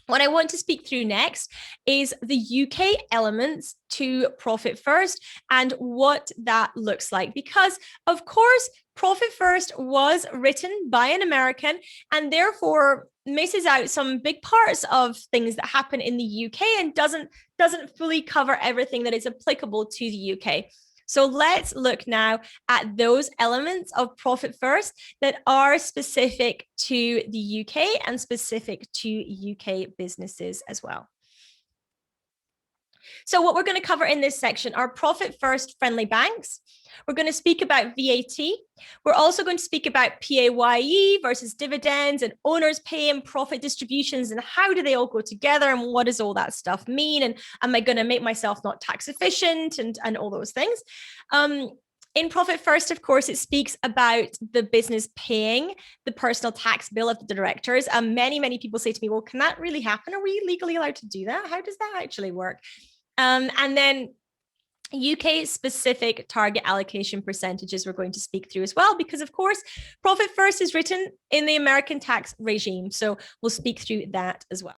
What I want to speak through next is the UK elements to Profit First and what that looks like. Because, of course, Profit First was written by an American and therefore misses out some big parts of things that happen in the UK and doesn't fully cover everything that is applicable to the UK. So let's look now at those elements of Profit First that are specific to the UK and specific to UK businesses as well. So what we're going to cover in this section are Profit First friendly banks. We're going to speak about VAT. We're also going to speak about PAYE versus dividends and owners pay and profit distributions and how do they all go together and what does all that stuff mean? And am I going to make myself not tax efficient and all those things? In Profit First, of course, it speaks about the business paying the personal tax bill of the directors. Many people say to me, well, can that really happen? Are we legally allowed to do that? How does that actually work? And then UK specific target allocation percentages we're going to speak through as well, because of course, Profit First is written in the American tax regime. So we'll speak through that as well.